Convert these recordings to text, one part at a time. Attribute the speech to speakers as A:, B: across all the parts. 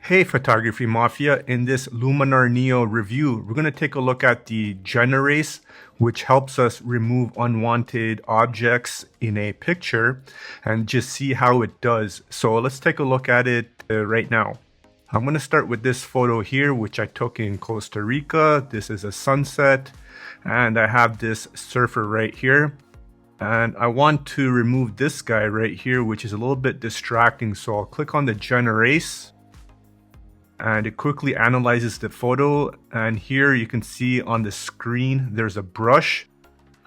A: Hey Photography Mafia, in this Luminar Neo review, we're going to take a look at the GenErase, which helps us remove unwanted objects in a picture and just see how it does. So let's take a look at it right now. I'm going to start with this photo here, which I took in Costa Rica. This is a sunset, and I have this surfer right here. And I want to remove this guy right here, which is a little bit distracting. So I'll click on the GenErase. And it quickly analyzes the photo, and here you can see on the screen there's a brush.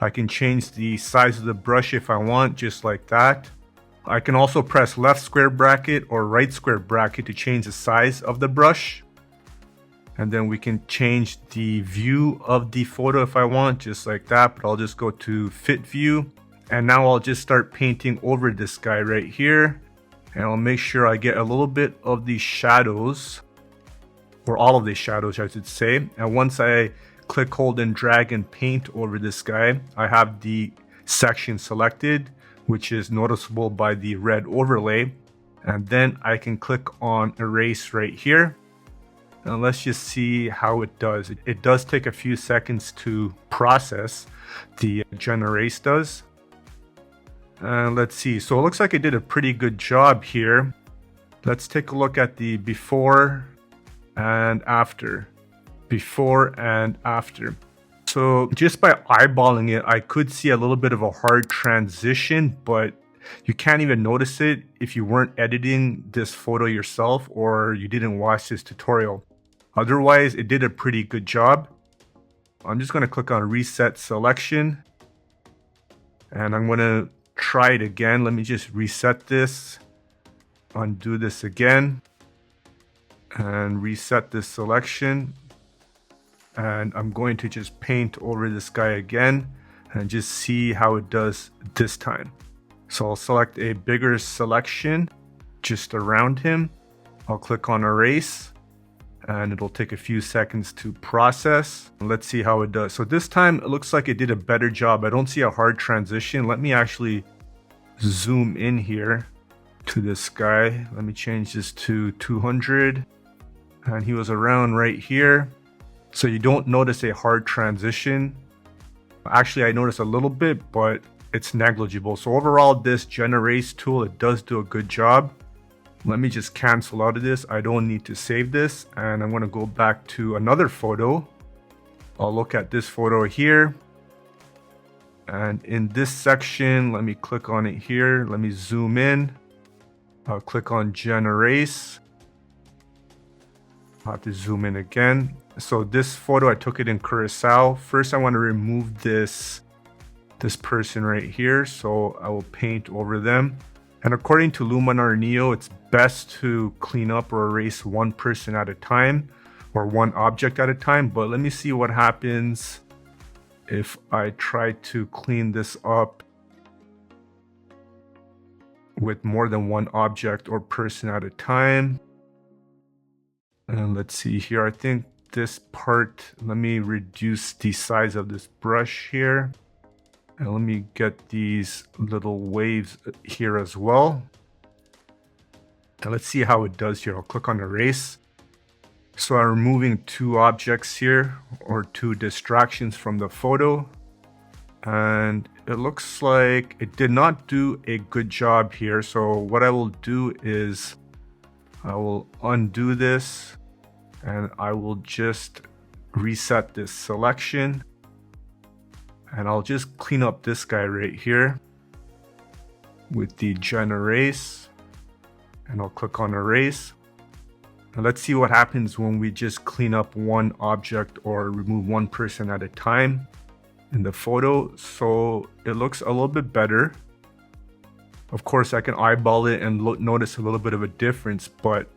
A: I can change the size of the brush if I want, just like that. I can also press left square bracket or right square bracket to change the size of the brush, and then we can change the view of the photo if I want, just like that. But I'll just go to fit view, and now I'll just start painting over this guy right here, and I'll make sure I get a little bit of these shadows, or all of these shadows I should say. And once I click, hold, and drag and paint over this guy, I have the section selected, which is noticeable by the red overlay. And then I can click on erase right here. And let's just see how it does. It does take a few seconds to process, the GenErase does. And let's see, so it looks like it did a pretty good job here. Let's take a look at the before and after. So just by eyeballing it, I could see a little bit of a hard transition, but you can't even notice it if you weren't editing this photo yourself or you didn't watch this tutorial. Otherwise, it did a pretty good job. I'm just going to click on reset selection, and I'm going to try it again. Let me just reset this, undo this again, and reset this selection. And I'm going to just paint over this guy again and just see how it does this time. So I'll select a bigger selection just around him. I'll click on erase, and it'll take a few seconds to process. Let's see how it does. So this time it looks like it did a better job. I don't see a hard transition. Let me actually zoom in here to this guy. Let me change this to 200. And he was around right here. So you don't notice a hard transition. Actually, I noticed a little bit, but it's negligible. So overall, this GenErase tool, it does do a good job. Let me just cancel out of this. I don't need to save this. And I'm going to go back to another photo. I'll look at this photo here. And in this section, let me click on it here. Let me zoom in. I'll click on GenErase. I'll have to zoom in again. So this photo, I took it in Curacao. First, I want to remove this person right here. So I will paint over them. And according to Luminar Neo, it's best to clean up or erase one person at a time or one object at a time. But let me see what happens if I try to clean this up with more than one object or person at a time. And let's see here, I think this part, let me reduce the size of this brush here. And let me get these little waves here as well. And let's see how it does here. I'll click on erase. So I'm removing two objects here, or two distractions from the photo. And it looks like it did not do a good job here. So what I will do is I will undo this, and I will just reset this selection, and I'll just clean up this guy right here with the GenErase, and I'll click on erase. And let's see what happens when we just clean up one object or remove one person at a time in the photo. So it looks a little bit better. Of course, I can eyeball it and notice a little bit of a difference, but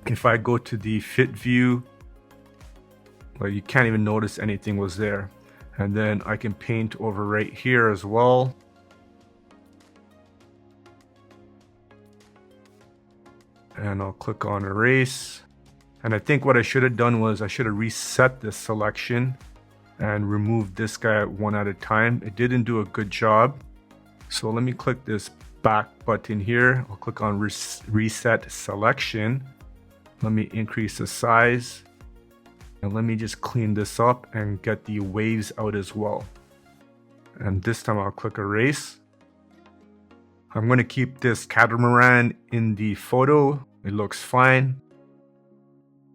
A: if I go to the fit view, well, you can't even notice anything was there. And then I can paint over right here as well. And I'll click on erase. And I think what I should have done was I should have reset this selection and removed this guy one at a time. It didn't do a good job. So let me click this back button here. I'll click on reset selection. Let me increase the size. And let me just clean this up and get the waves out as well. And this time I'll click erase. I'm going to keep this catamaran in the photo. It looks fine.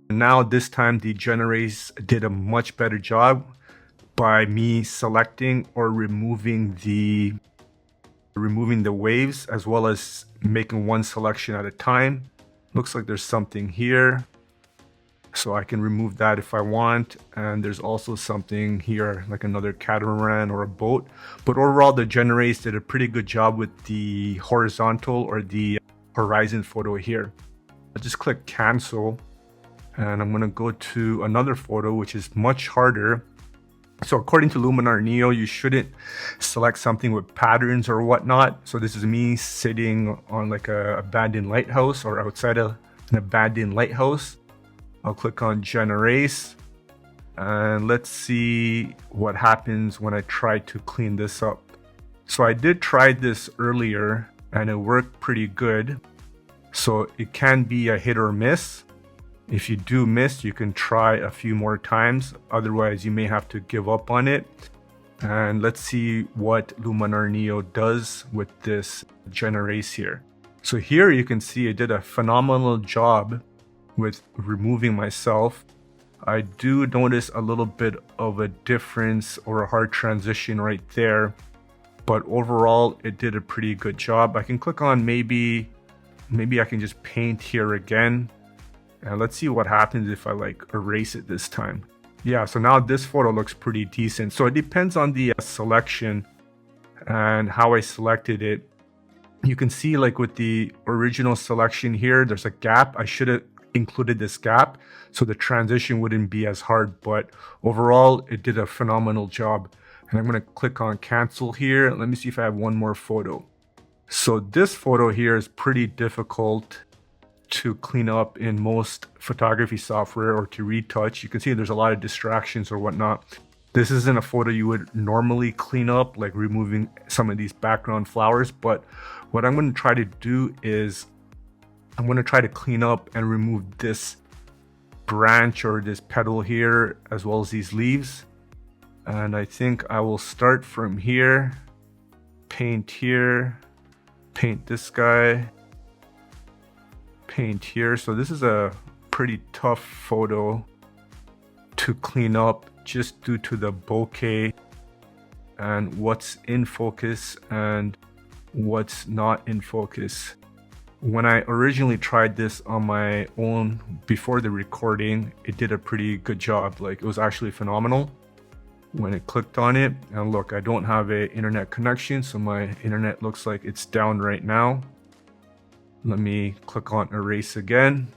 A: And now this time the GenErase did a much better job by me selecting or removing the waves, as well as making one selection at a time. Looks like there's something here, so I can remove that if I want. And there's also something here like another catamaran or a boat. But overall, the GenErase did a pretty good job with the horizontal or the horizon photo here. I'll just click cancel, and I'm going to go to another photo which is much harder. So according to Luminar Neo, you shouldn't select something with patterns or whatnot. So this is me sitting on like a abandoned lighthouse or outside an abandoned lighthouse. I'll click on GenErase, and let's see what happens when I try to clean this up. So I did try this earlier and it worked pretty good. So it can be a hit or miss. If you do miss, you can try a few more times. Otherwise, you may have to give up on it. And let's see what Luminar Neo does with this GenErase here. So here you can see it did a phenomenal job with removing myself. I do notice a little bit of a difference or a hard transition right there. But overall, it did a pretty good job. I can click on maybe I can just paint here again. And let's see what happens if I like erase it this time. Yeah, so now this photo looks pretty decent. So it depends on the selection and how I selected it. You can see like with the original selection here, there's a gap. I should have included this gap so the transition wouldn't be as hard. But overall, it did a phenomenal job. And I'm going to click on cancel here. Let me see if I have one more photo. So this photo here is pretty difficult to clean up in most photography software or to retouch. You can see there's a lot of distractions or whatnot. This isn't a photo you would normally clean up, like removing some of these background flowers. But what I'm going to try to do is I'm going to try to clean up and remove this branch or this petal here, as well as these leaves. And I think I will start from here, paint here, paint this guy, paint here. So this is a pretty tough photo to clean up just due to the bokeh and what's in focus and what's not in focus. When I originally tried this on my own before the recording, it did a pretty good job. Like, it was actually phenomenal when it clicked on it. And look, I don't have an internet connection, so my internet looks like it's down right now. Let me click on erase again,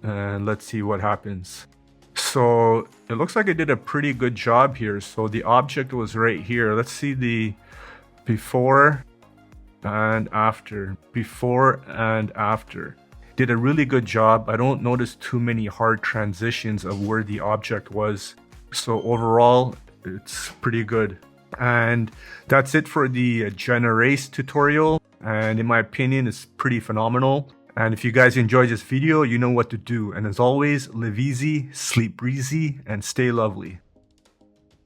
A: and let's see what happens. So it looks like it did a pretty good job here. So the object was right here. Let's see the before and after. Before and after. Did a really good job. I don't notice too many hard transitions of where the object was. So overall, it's pretty good. And that's it for the GenErase tutorial. And in my opinion, it's pretty phenomenal. And if you guys enjoyed this video, you know what to do. And as always, live easy, sleep breezy, and stay lovely.